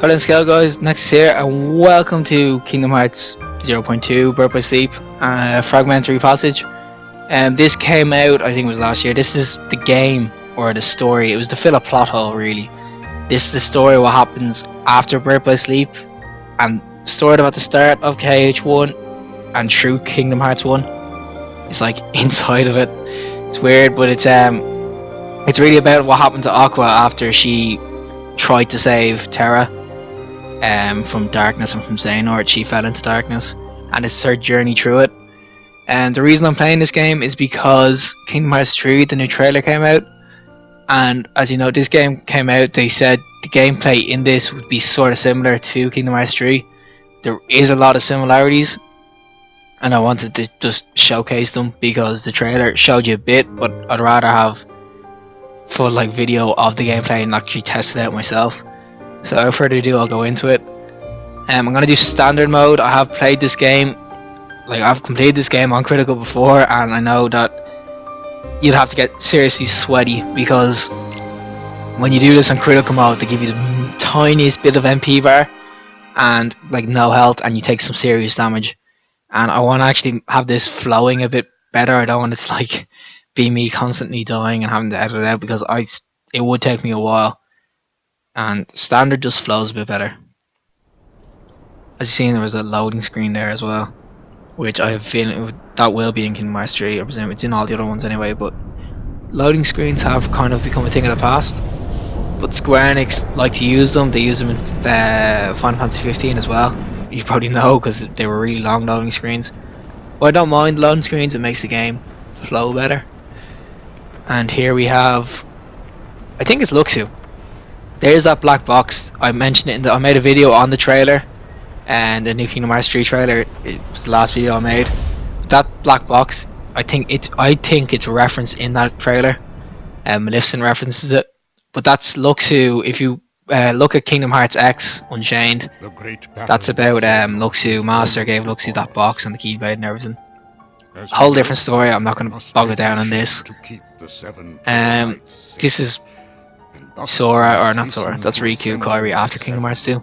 Hello scale guys, Next here and welcome to Kingdom Hearts 0.2 Birth by Sleep Fragmentary Passage. This came out, I think it was last year. This is the game, or the story. It was to fill a plot hole really. This is the story what happens after Birth by Sleep, and story about the start of KH1 and through Kingdom Hearts 1. It's like inside of it. It's weird, but it's really about what happened to Aqua after she tried to save Terra from darkness and from Xehanort. She fell into darkness, and it's her journey through it. And the reason I'm playing this game is because Kingdom Hearts 3, the new trailer, came out, and as you know, this game came out, they said the gameplay in this would be sort of similar to Kingdom Hearts 3. There is a lot of similarities, and I wanted to just showcase them because the trailer showed you a bit, but I'd rather have full video of the gameplay and actually test it out myself. So without further ado, I'll go into it. I'm going to do standard mode. I have played this game, I've completed this game on critical before, and I know that you'd have to get seriously sweaty because when you do this on critical mode, they give you the tiniest bit of MP bar and no health, and you take some serious damage. And I want to actually have this flowing a bit better. I don't want it to be me constantly dying and having to edit it out, because it would take me a while. And standard just flows a bit better. As you've seen, there was a loading screen there as well, which I have a feeling that will be in Kingdom Hearts 3. I presume it's in all the other ones anyway, but loading screens have kind of become a thing of the past. But Square Enix like to use them. They use them in Final Fantasy 15 as well. You probably know because they were really long loading screens. But I don't mind loading screens, it makes the game flow better. And here we have, I think it's Luxu. There's that black box. I mentioned it I made a video on the trailer, and the new Kingdom Hearts 3 trailer. It was the last video I made. That black box, I think it's referenced in that trailer. Litsen references it, but that's Luxu. If you look at Kingdom Hearts X Unchained, that's about Luxu. Master gave Luxu that box and the keyblade and everything. A whole different story. I'm not going to bog it down on this. This is Sora, or not Sora, that's Riku, Kairi after Kingdom Hearts 2.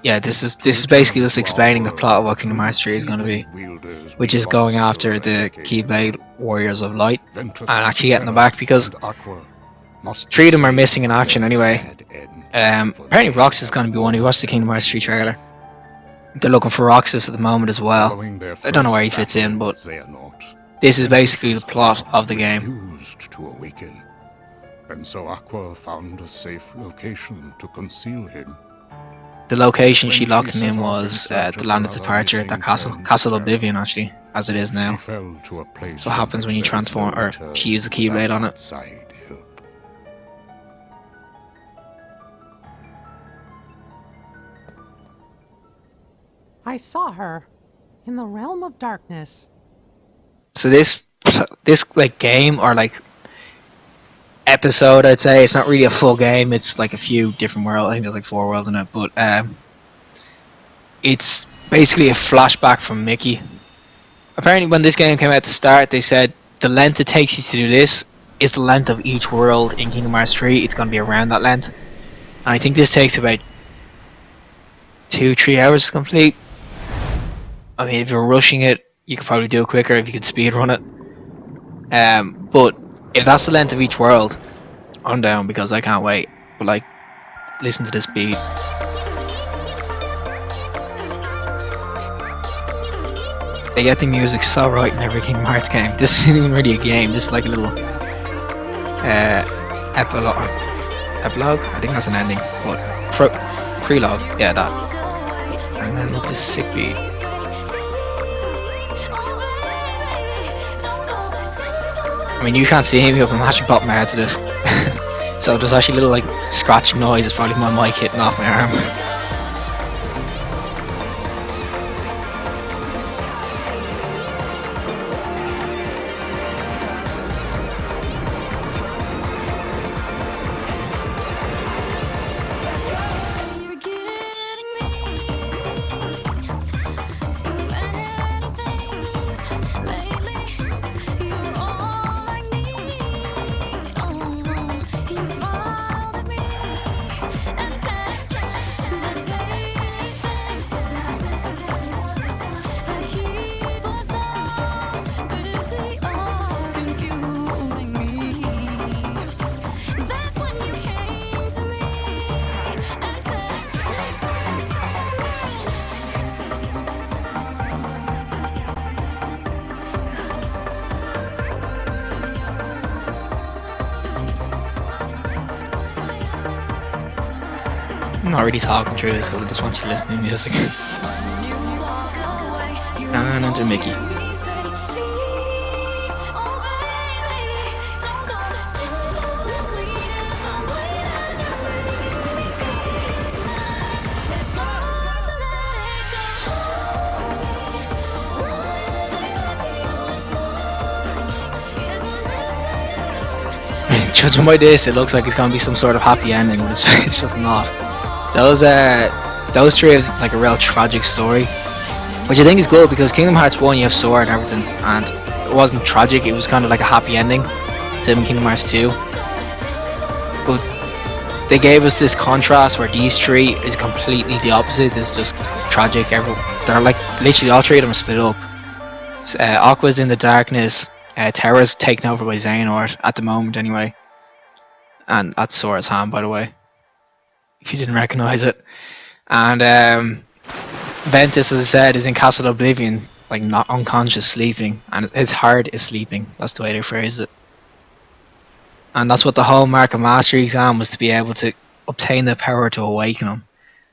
Yeah, this is basically just explaining the plot of what Kingdom Hearts 3 is going to be, which is going after the Keyblade Warriors of Light and actually getting them back, because 3 of them are missing in action anyway. Apparently Roxas is going to be one. Who watched the Kingdom Hearts 3 trailer? They're looking for Roxas at the moment as well. I don't know where he fits in, but this is basically the plot of the game. To awaken, and so Aqua found a safe location to conceal him. The location she locked him in was the land of departure at that Castle Oblivion, actually, as it is now. So what happens when you transform, or she used the Keyblade on it. I saw her in the realm of darkness. So this game, or episode, I'd say, it's not really a full game. It's a few different worlds. I think there's 4 worlds in it, but it's basically a flashback from Mickey. Apparently when this game came out to start, they said the length it takes you to do this is the length of each world in Kingdom Hearts 3. It's going to be around that length, and I think this takes about 2-3 hours to complete. I mean, if you're rushing it, you could probably do it quicker if you could speed run it. But if that's the length of each world, I'm down, because I can't wait. But listen to this beat. They get the music so right in every Kingdom Hearts game. This isn't even really a game. This is like a little epilogue. I think that's an ending. But prelogue, yeah, that. And then look, this sick beat. I mean, you can't see me, but I'm actually popping my head to this. So there's actually a little scratching noise. It's probably my mic hitting off my arm. I'm not really talking through this because I just want you to listen to the music. And into Mickey. Judging by this, it looks like it's gonna be some sort of happy ending, but it's just not. Those three have like a real tragic story, which I think is good because Kingdom Hearts 1 you have Sora and everything, and it wasn't tragic. It was kind of like a happy ending. Same in Kingdom Hearts 2, but they gave us this contrast where these three is completely the opposite. It's just tragic. They're like literally all three of them are split up. Aqua's in the darkness. Terra's taken over by Xehanort at the moment, anyway. And that's Sora's hand, by the way, if you didn't recognize it. And Ventus, as I said, is in Castle Oblivion, like not unconscious, sleeping, and his heart is sleeping. That's the way they phrased it. And that's what the whole Mark of Mastery exam was, to be able to obtain the power to awaken him.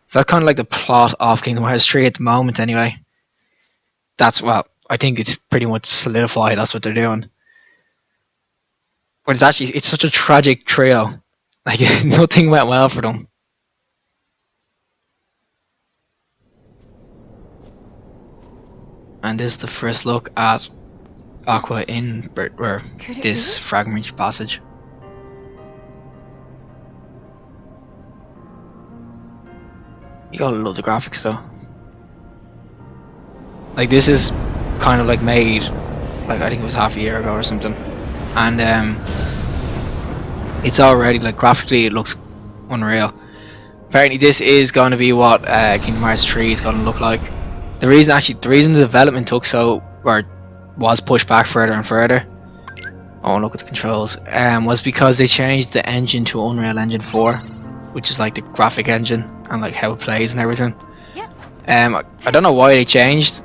So that's kind of like the plot of Kingdom Hearts 3 at the moment, anyway. Well, I think it's pretty much solidified. That's what they're doing. But it's such a tragic trio. Like, nothing went well for them. And this is the first look at Aqua in this fragmentary passage. You gotta love the graphics though. Like, this is kind of like made, like, I think it was half a year ago or something. And it's already, like, graphically it looks unreal. Apparently this is going to be what Kingdom Hearts 3 is going to look like. The reason the development took was pushed back further and further. Oh, look at the controls. Was because they changed the engine to Unreal Engine 4, which is like the graphic engine and like how it plays and everything. I don't know why they changed.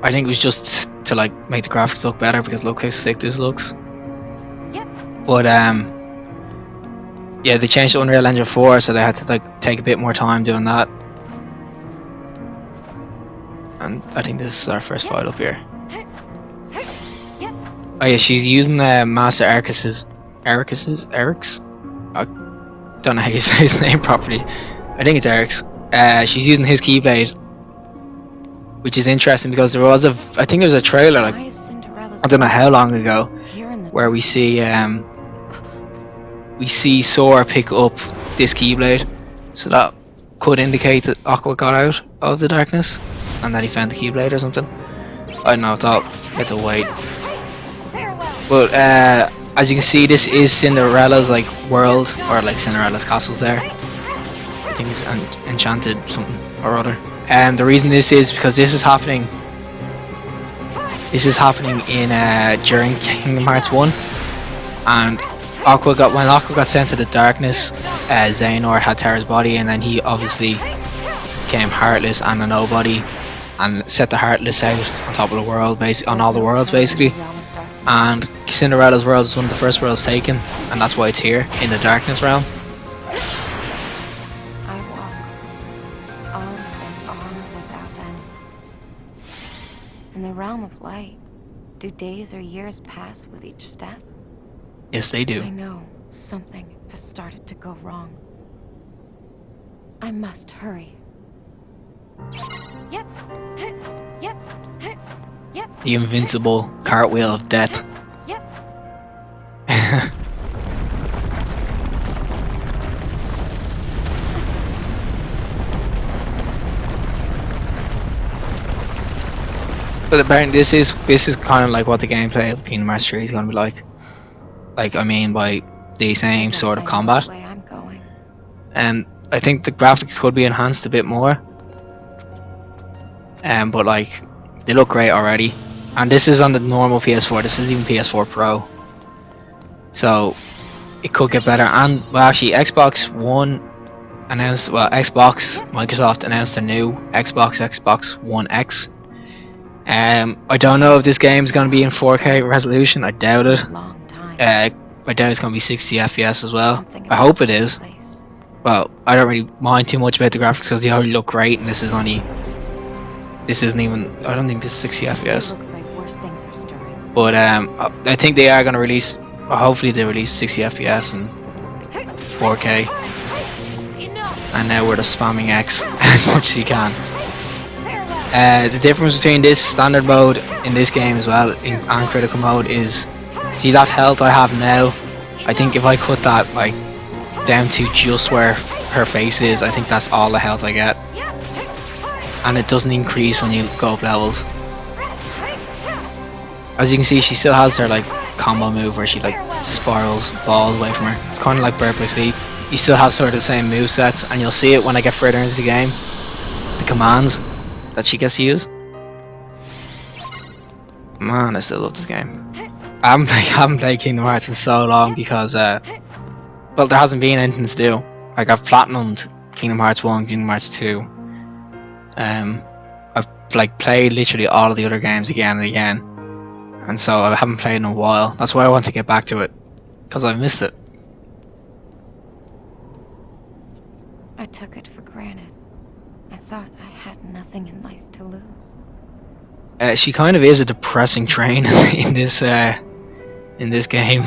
I think it was just to like make the graphics look better, because look how sick this looks. But yeah, they changed to Unreal Engine 4, so they had to like take a bit more time doing that. And I think this is our first fight up here. Oh yeah, she's using Master Eric's. I don't know how you say his name properly. I think it's Eric's. She's using his keyblade, which is interesting because there was I think there was a trailer, like, I don't know how long ago, where we see Sora pick up this keyblade, so that could indicate that Aqua got out of the darkness and that he found the keyblade or something. I don't know, I had to wait. But as you can see, this is Cinderella's like world, or like Cinderella's castle's there. I think it's enchanted something or other. And the reason this is because this is happening in during Kingdom Hearts 1, and when Aqua got sent to the darkness, Xehanort had Terra's body, and then he obviously became heartless and a nobody, and set the heartless out on top of the world, on all the worlds basically. And Cinderella's world is one of the first worlds taken, and that's why it's here in the darkness realm. I walk on and on without end. In the realm of light, do days or years pass with each step? Yes, they do. I know something has started to go wrong. I must hurry. Yep. Yep. Yep. The invincible cartwheel of death. Yep. But apparently this is kind of like what the gameplay of Kingdom Hearts 3 is going to be like. Like, I mean, by the same sort of combat. And I think the graphics could be enhanced a bit more. But like, they look great already. And this is on the normal PS4. This is even PS4 Pro. So it could get better. And well, actually, Xbox Microsoft announced a new Xbox One X. I don't know if this game is going to be in 4K resolution. I doubt it. I doubt it's going to be 60 FPS as well. I hope it is. well, I don't really mind too much about the graphics because they already look great, and this isn't even, I don't think this is 60 FPS. Looks like worse things are stirring. But I think they are going to release, hopefully they release 60 FPS and 4K. And now we're just spamming X as much as you can. The difference between this standard mode in this game as well and critical mode is, see that health I have now, I think if I cut that like down to just where her face is, I think that's all the health I get. And it doesn't increase when you go up levels. As you can see, she still has her like combo move where she like spirals balls away from her. It's kind of like Birth by Sleep. You still have sort of the same movesets, and you'll see it when I get further into the game. The commands that she gets to use. Man, I still love this game. I haven't played Kingdom Hearts in so long because well, there hasn't been anything to do. Like, I've platinumed Kingdom Hearts 1, Kingdom Hearts 2. I've like played literally all of the other games again and again, and so I haven't played in a while. That's why I want to get back to it, because I missed it. I took it for granted. I thought I had nothing in life to lose. She kind of is a depressing train in this game.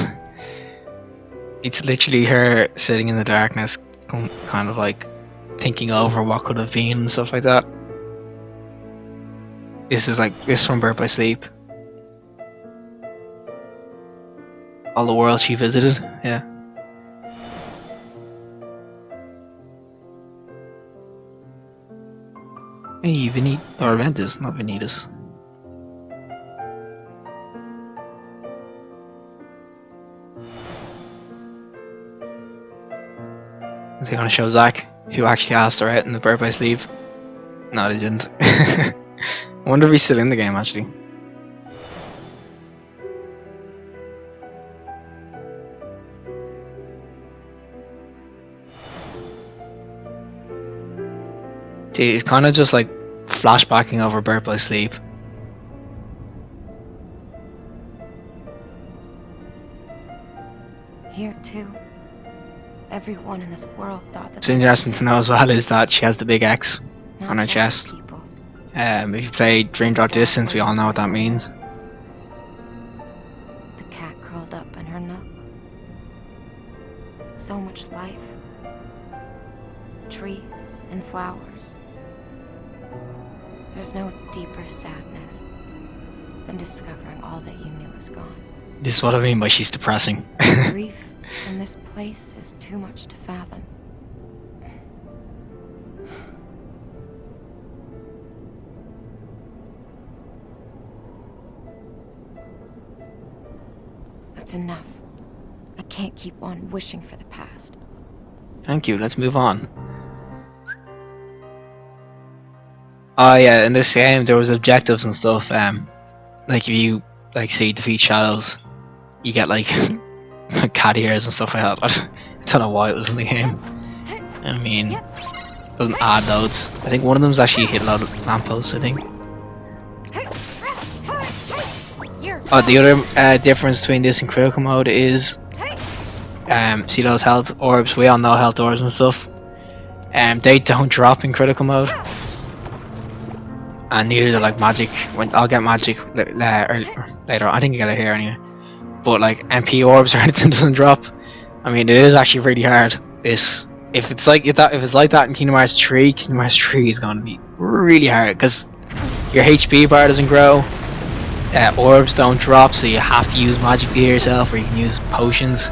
It's literally her sitting in the darkness, kind of like thinking over what could have been and stuff like that. This is from Birth by Sleep. All the worlds she visited, yeah. Hey, or Ventus, not Vanitas. Is he gonna show Zack who actually asked her out in the Birth by Sleep? No, they didn't. I wonder if he's still in the game actually. See, it's kind of just like flashbacking over Birth by Sleep. Here too. Everyone in this world thought that. What's interesting to know as well is that she has the big X not on her just chest. people. If you play Dream Drop Distance, we all know what that means. The cat curled up in her nook. So much life. Trees and flowers. There's no deeper sadness than discovering all that you knew is gone. This is what I mean by she's depressing. Grief in this place is too much to fathom. That's enough. I can't keep on wishing for the past. Thank you, let's move on. Oh yeah, in this game there was objectives and stuff. Like if you say defeat shadows, you get like cat ears and stuff like that. I don't know why it was in the game. I mean, it doesn't add loads. I think one of them's actually hit a load of lampposts, I think. Oh, the other difference between this and critical mode is, see those health orbs? We all know health orbs and stuff. They don't drop in critical mode. And neither do like magic. I'll get magic later. I think you get it here anyway. But like MP orbs or anything doesn't drop. I mean, it is actually really hard. If it's like that in Kingdom Hearts 3, Kingdom Hearts 3 is going to be really hard because your HP bar doesn't grow. Orbs don't drop, so you have to use magic to heal yourself, or you can use potions.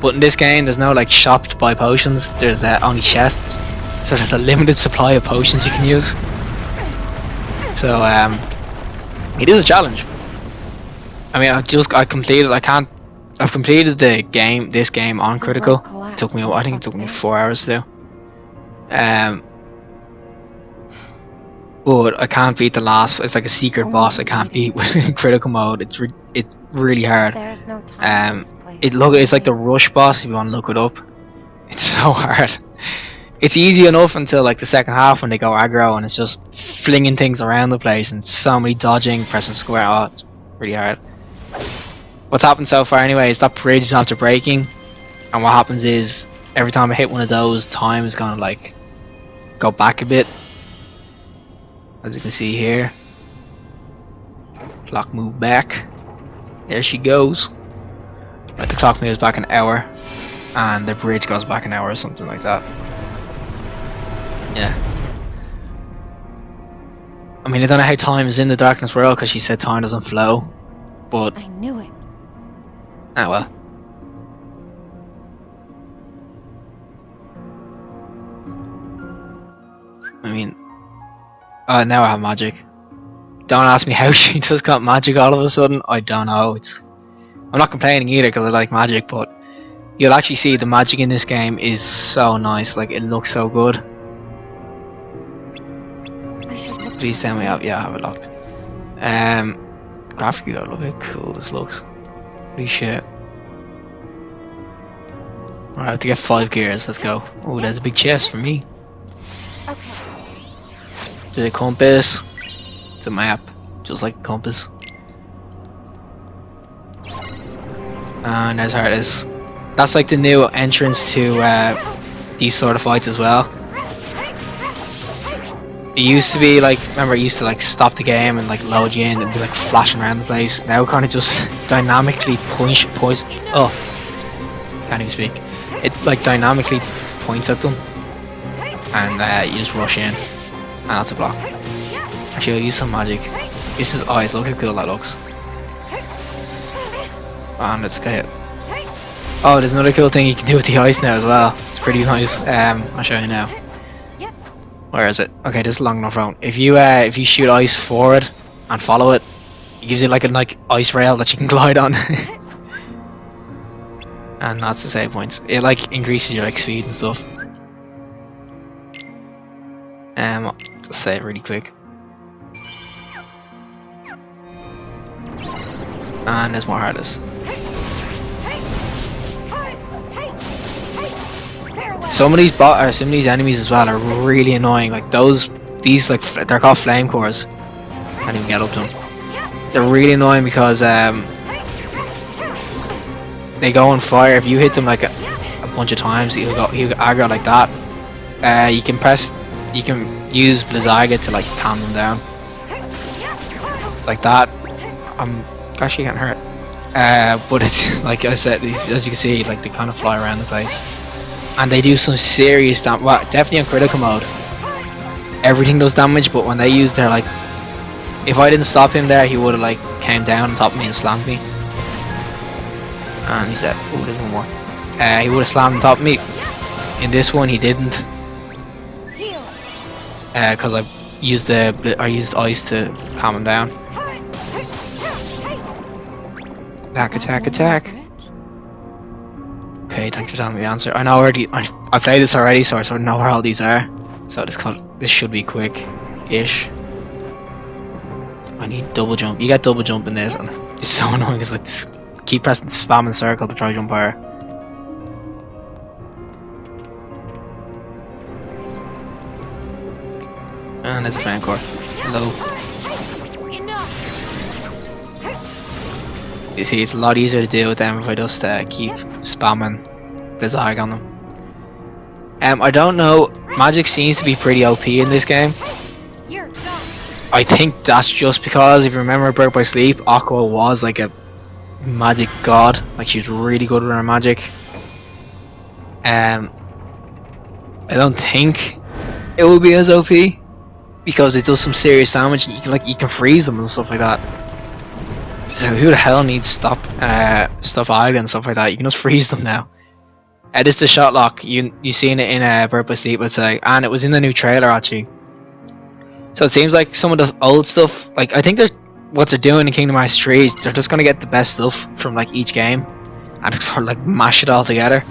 But in this game, there's no like shop to buy potions. There's only chests, so there's a limited supply of potions you can use. So it is a challenge. I mean, I've completed this game on critical. It took me, I think it took me 4 hours to do. But I can't beat the last. It's like a secret boss I can't beat with critical mode. It's really hard. There's no time It's like the rush boss if you want to look it up. It's so hard. It's easy enough until like the second half when they go aggro and it's just flinging things around the place and so many dodging, pressing square. Oh, it's pretty hard. What's happened so far anyway is that bridge is after breaking, and what happens is every time I hit one of those, time is gonna like go back a bit. As you can see here, clock moved back. There she goes. Like the clock moves back an hour, and the bridge goes back an hour or something like that. Yeah. I mean, I don't know how time is in the Darkness world because she said time doesn't flow, but I knew it. ah well. I mean, now I have magic. Don't ask me how she just got magic all of a sudden. I don't know. I'm not complaining either because I like magic, but you'll actually see the magic in this game is so nice. Like, it looks so good. I should look. Please tell me I have it locked. Graphically though, look how cool this looks. Holy shit. Alright, I have to get 5 gears. Let's go. Oh, there's a big chest for me. Okay. There's a compass. It's a map, just like a compass. And there's Heartless. That's like the new entrance to these sort of fights as well. It used to be like, remember it used to like stop the game and like load you in and be like flashing around the place. Now it kind of just dynamically points. Oh, can't even speak. It like dynamically points at them, and you just rush in, and that's a block. Actually, I'll use some magic. This is eyes. Look how cool that looks. And let's get it. Oh, there's another cool thing you can do with the ice now as well. It's pretty nice. I'll show you now. Where is it? Okay, this is long enough round. If you shoot ice forward and follow it, it gives you like a ice rail that you can glide on. And that's the save points. It like increases your like speed and stuff. Just save really quick. And there's more Heartless. Some of these enemies as well are really annoying. Like these like they're called flame cores. Can't even get up to them. They're really annoying because they go on fire. If you hit them like a bunch of times, he'll aggro like that. You can use Blizzaga to like calm them down. Like that. Actually can't hurt. But it's like I said, as you can see, like they kind of fly around the place. And they do some serious damage. Well, definitely on critical mode, everything does damage. But when they use their like, if I didn't stop him there, he would have like came down on top of me and slammed me. And he's dead. Oh, there's one more. He would have slammed on top of me. In this one, he didn't. Because I used ice to calm him down. Attack. Okay, thanks for telling me the answer. I know already. I played this already, so I sort of know where all these are. So this should be quick-ish. I need double jump. You get double jump in this, and it's so annoying because like keep pressing spamming circle to try jump higher. And there's a flame core. Hello. You see, it's a lot easier to deal with them if I just keep spamming Blizzard on them. I don't know. Magic seems to be pretty OP in this game. I think that's just because, if you remember Birth by Sleep, Aqua was like a magic god. Like, she was really good with her magic. I don't think it will be as OP because it does some serious damage. And you can freeze them and stuff like that. So who the hell needs stop Aga and stuff like that? You can just freeze them now. This is the shot lock. You seen it in Birth by Sleep, let's say, and it was in the new trailer actually. So it seems like some of the old stuff, like I think what they're doing in Kingdom Hearts 3, they're just gonna get the best stuff from like each game, and just sort of like mash it all together.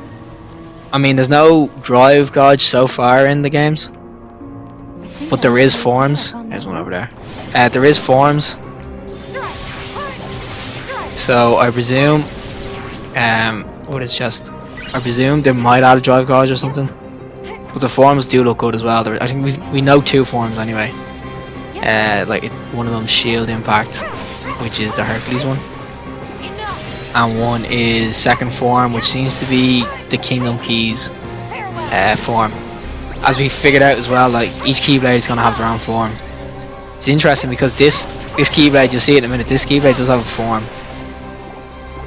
I mean, there's no drive gauge so far in the games, but there is forms. There's one over there. There is forms. So I presume, what is just? I presume they might add a drive gauge or something. But the forms do look good as well. I think we know 2 forms anyway. One of them Shield Impact, which is the Hercules one, and one is second form, which seems to be the Kingdom Keys. form. As we figured out as well, like each keyblade is gonna have their own form. It's interesting because this keyblade, you'll see it in a minute. This keyblade does have a form.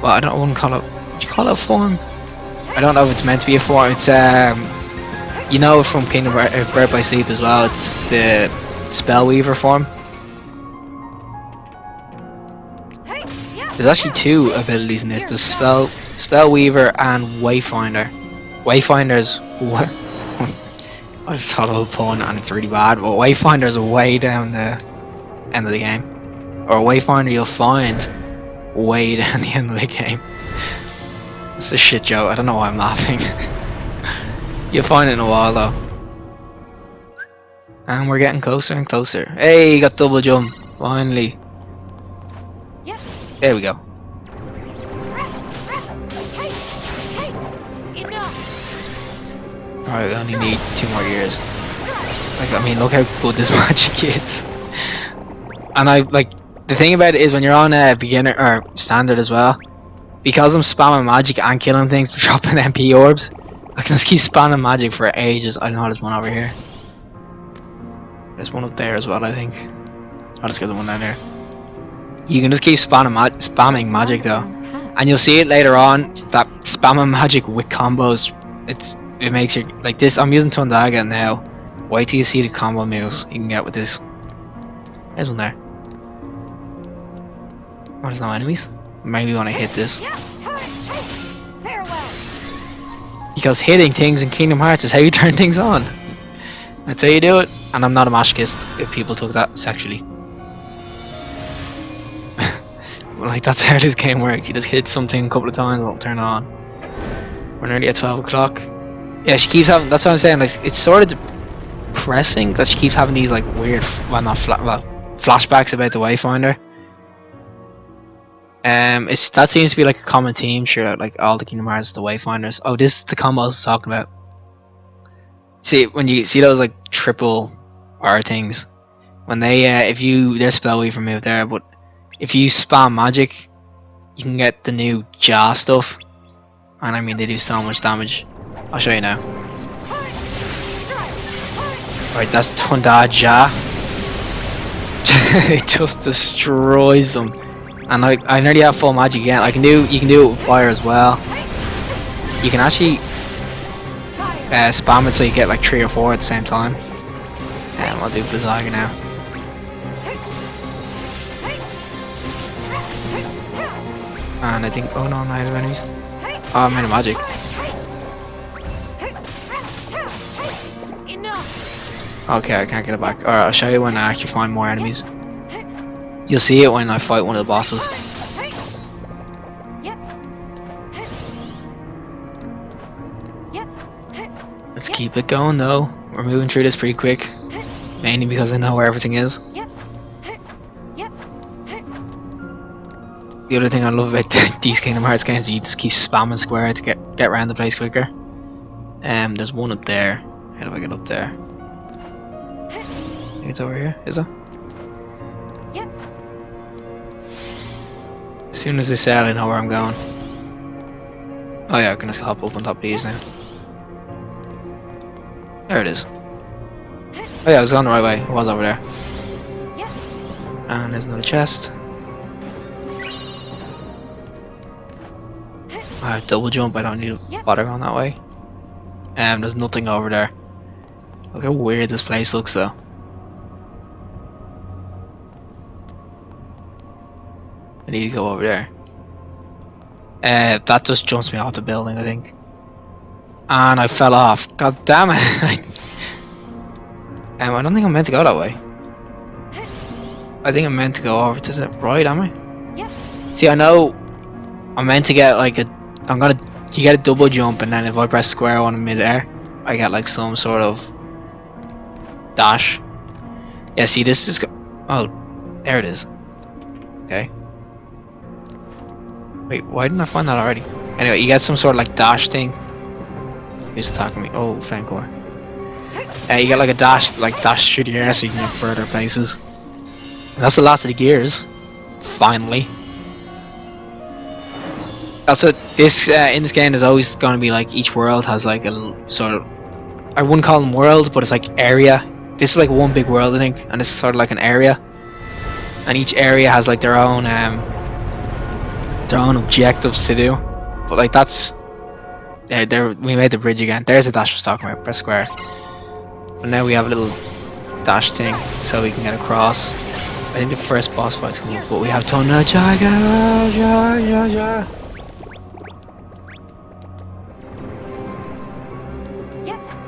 Well, I wouldn't call it. Would you call it a form? I don't know if it's meant to be a form. It's you know, from Kingdom Birth by Sleep as well. It's the Spellweaver form. There's actually two abilities in this. There's Spellweaver and Wayfinder. Wayfinder's what? I just thought of a pun and it's really bad. But Wayfinder's way down the end of the game, or Wayfinder you'll find way down the end of the game. It's a shit joke. I don't know why I'm laughing. You'll find it in a while though. And we're getting closer and closer. Hey, got double jump finally. There we go. Alright, we only need 2 more years. Like, I mean, look how good this magic is. And I like the thing about it is when you're on a beginner or standard as well, because I'm spamming magic and killing things to dropping MP orbs, I can just keep spamming magic for ages. I know there's one over here. There's one up there as well, I think. I'll just get the one down there. You can just keep spamming magic though, and you'll see it later on that spamming magic with combos. It makes you like this. I'm using Tundaga now. Wait till you see the combo moves you can get with this. There's one there. Oh, there's no enemies. Maybe when I hit this. Because hitting things in Kingdom Hearts is how you turn things on. That's how you do it. And I'm not a masochist if people took that sexually. Like, that's how this game works. You just hit something a couple of times and it'll turn it on. We're nearly at 12 o'clock. Yeah, she keeps having, that's what I'm saying, like, it's sort of depressing that she keeps having these, like, weird, flashbacks about the Wayfinder. That seems to be, like, a common theme throughout, like, all the Kingdom Hearts, the Wayfinders. Oh, this is the combo I was talking about. See, when you see those, like, triple R things, when they, there's Spellweaver move there, but if you spam magic, you can get the new Jaw stuff. And I mean, they do so much damage. I'll show you now. Right, that's Tundaga. It just destroys them. And I nearly have full magic again. You can do it with fire as well. You can actually spam it so you get like 3 or 4 at the same time. And I'll do Blizzaga now. And I think, oh no, I'm out of enemies. Oh, I'm out of magic. Okay, I can't get it back. Alright, I'll show you when I actually find more enemies. You'll see it when I fight one of the bosses. Let's keep it going though. We're moving through this pretty quick. Mainly because I know where everything is. The other thing I love about these Kingdom Hearts games is you just keep spamming square to get around the place quicker. There's one up there. How do I get up there? I think it's over here, is it? As soon as they said, I know where I'm going. Oh yeah, I can just hop up on top of these now. There it is. Oh yeah, I was going the right way. It was over there. And there's another chest. I have double jump, I don't need to bother going that way. There's nothing over there. Look how weird this place looks though. I need to go over there. That just jumps me off the building, I think. And I fell off. God damn it! I don't think I'm meant to go that way. I think I'm meant to go over to the right, am I? See, I know I'm meant to get like you get a double jump, and then if I press square one in mid-air, I get like some sort of dash. Yeah, see, this is oh, there it is. Okay. Wait, why didn't I find that already? Anyway, you get some sort of like dash thing. Who's attacking me? Oh, Frankor. You get like a dash through the air so you can get further places. And that's the last of the gears. Finally. That's what this in this game is always going to be like. Each world has like a sort of I wouldn't call them worlds, but it's like area. This is like one big world, I think, and it's sort of like an area. And each area has like their own objectives to do. But like that's there. We made the bridge again. There's a dash for talking about. Press square. But now we have a little dash thing so we can get across. I think the first boss fight's coming up, but we have ton of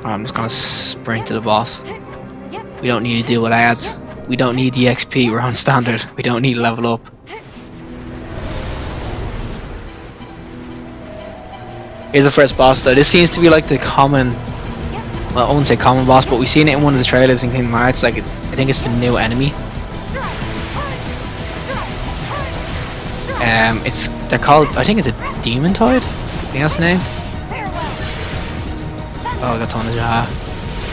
I'm just gonna sprint to the boss. We don't need to deal with ads. We don't need the XP, we're on standard. We don't need to level up. Here's the first boss though. This seems to be like the common, well I wouldn't say common boss, but we've seen it in one of the trailers in Kingdom Hearts. Like I think it's the new enemy. They're called, I think it's a Demontoid? I think that's the name. Oh, I got ton of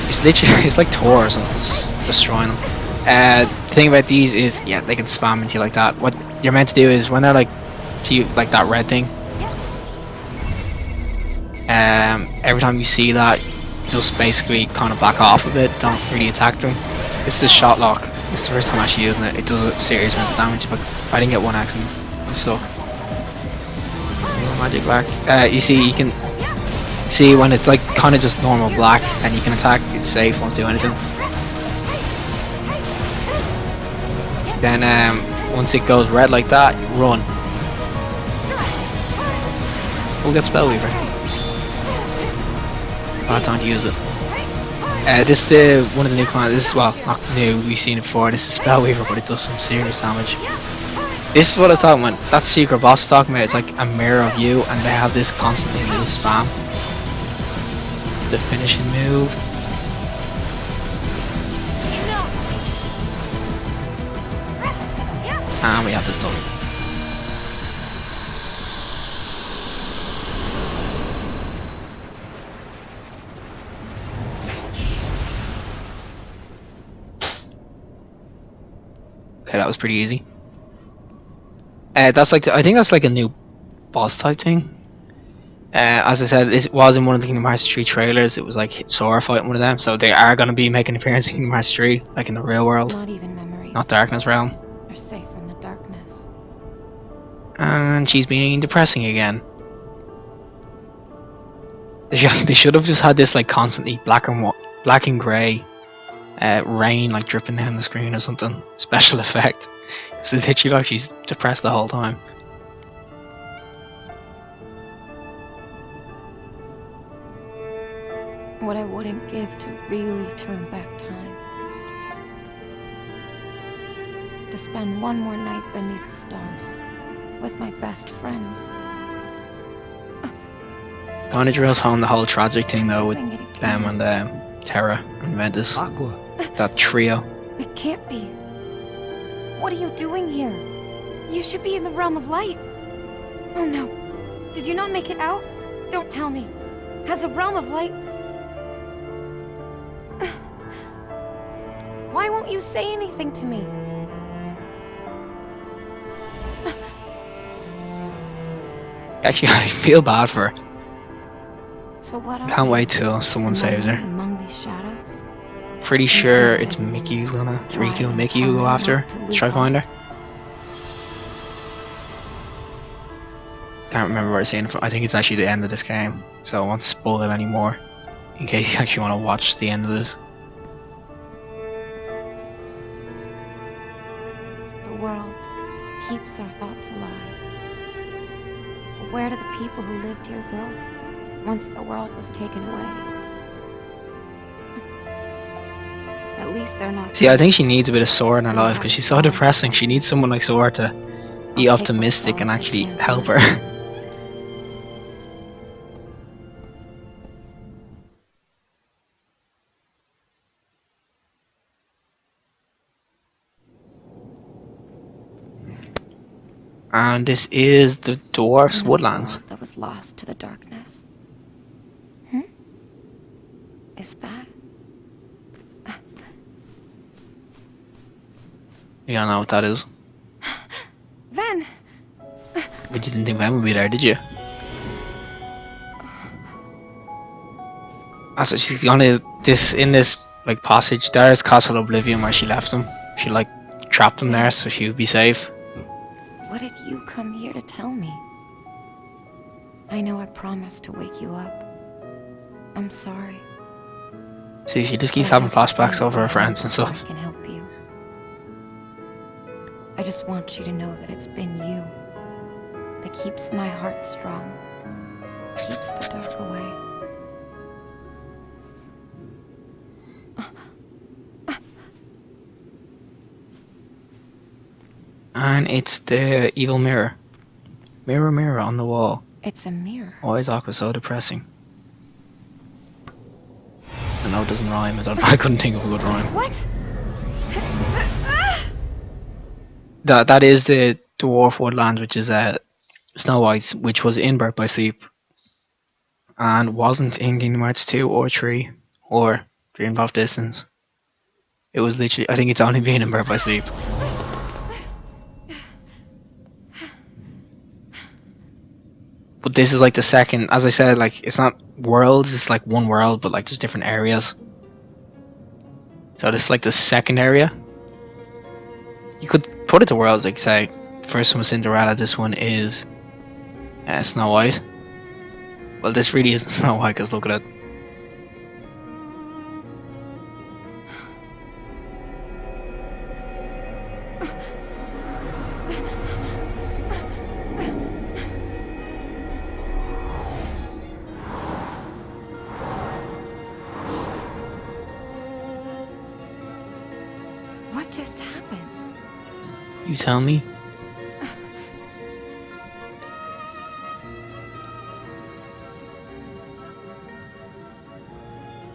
it's literally, it's like Thor or something, it's destroying them. The thing about these is, yeah, they can spam into you like that. What you're meant to do is, when they're like, to you, like that red thing, every time you see that, just basically kind of back off a bit, don't really attack them. This is a shot lock. It's the first time I'm actually using it. It does a serious amount of damage, but I didn't get one accident. I suck. Magic black. You see, you can see when it's like kind of just normal black and you can attack, it's safe, won't do anything. Then once it goes red like that, run. We'll get Spell Weaver. Bad time to use it. This is one of the new commands. This is, well, not new, we've seen it before. This is Spell Weaver, but it does some serious damage. This is what I was talking about. That secret boss is talking about. It's like a mirror of you, and they have this constantly little spam. It's the finishing move. And we have this done. Okay, that was pretty easy. That's like I think that's like a new boss type thing. As I said, it was in one of the Kingdom Hearts 3 trailers. It was like Sora fighting one of them, so they are going to be making an appearance in Kingdom Hearts 3, like in the real world, Not even memories. not Darkness Realm. Are safe from the darkness. And she's being depressing again. They should have just had this like constantly black and grey rain like dripping down the screen or something. Special effect. So literally like she's depressed the whole time. What I wouldn't give to really turn back time. To spend one more night beneath the stars with my best friends. Kind of drills home the whole tragic thing though with them and Terra and Ventus. Aqua. That trio. It can't be. What are you doing here? You should be in the realm of light. Oh no. Did you not make it out? Don't tell me. Has the realm of light... Why won't you say anything to me? Actually, I feel bad for her. So what are Can't you? wait till someone saves her. Among these shadows? Pretty sure it's Mickey who's gonna, Riku and Mickey who go after her to try find her. Can't remember where I seen it from. I think it's actually the end of this game, so I won't spoil it anymore in case you actually want to watch the end of this. The world keeps our thoughts alive. But where do the people who lived here go once the world was taken away? At least they're not. See, I think she needs a bit of Sora in her life because she's so depressing. She needs someone like Sora to be optimistic and actually help her. And this is the Dwarf's Woodlands. That was lost to the darkness. Is that? You don't know what that is. Ven! But you didn't think Ven would be there, did you? So she's gonna in this like passage. There's Castle Oblivion where she left him. She like trapped him there so she would be safe. What did you come here to tell me? I know I promised to wake you up. I'm sorry. See, she just keeps But I having have to flashbacks find over her a way friends and before stuff. I can help you. I just want you to know that it's been you that keeps my heart strong, keeps the dark away. And it's the evil mirror. Mirror, mirror on the wall. It's a mirror. Why is Aqua so depressing? I know it doesn't rhyme. I couldn't think of a good rhyme. What? That is the dwarf woodland, which is Snow White's, which was in Birth by Sleep, and wasn't in Kingdom Hearts 2 or 3 or Dream of Distance. It was literally, I think it's only been in Birth by Sleep. But this is like the second, as I said, like it's not worlds, it's like one world, but like there's different areas. So this is like the second area. You could put it to worlds, like say, first one was Cinderella, this one is Snow White. Well, this really isn't Snow White, because look at it. What just happened? You tell me.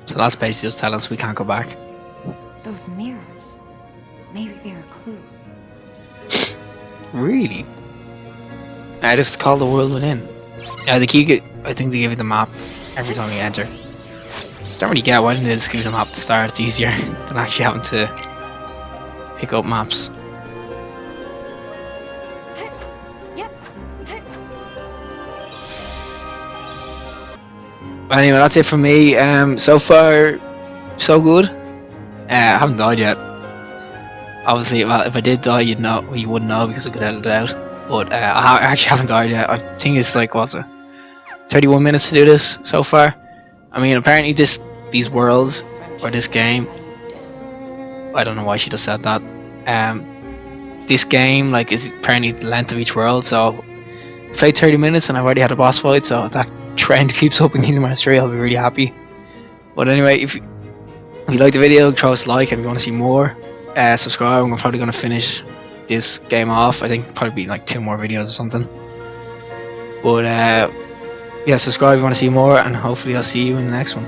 So that's basically just telling us we can't go back. Those mirrors. Maybe they're a clue. Really? This is called the world within. Yeah, the key. I think they give you the map every time you enter. Don't really get why didn't they just give you the map at the start? It's easier than actually having to pick up maps. But anyway, that's it for me. So far, so good. I haven't died yet. Obviously, well, if I did die, you wouldn't know because I could edit it out. But I actually haven't died yet. I think it's like 31 minutes to do this so far. I mean, apparently these worlds or this game. I don't know why she just said that. This game like is apparently the length of each world. So I played 30 minutes and I've already had a boss fight. So that trend keeps up in Kingdom Hearts 3, I'll be really happy. But anyway, if you like the video, throw us a like, and if you want to see more, subscribe. I'm probably going to finish this game off. I think probably be like 2 more videos or something. But yeah, subscribe if you want to see more, and hopefully I'll see you in the next one.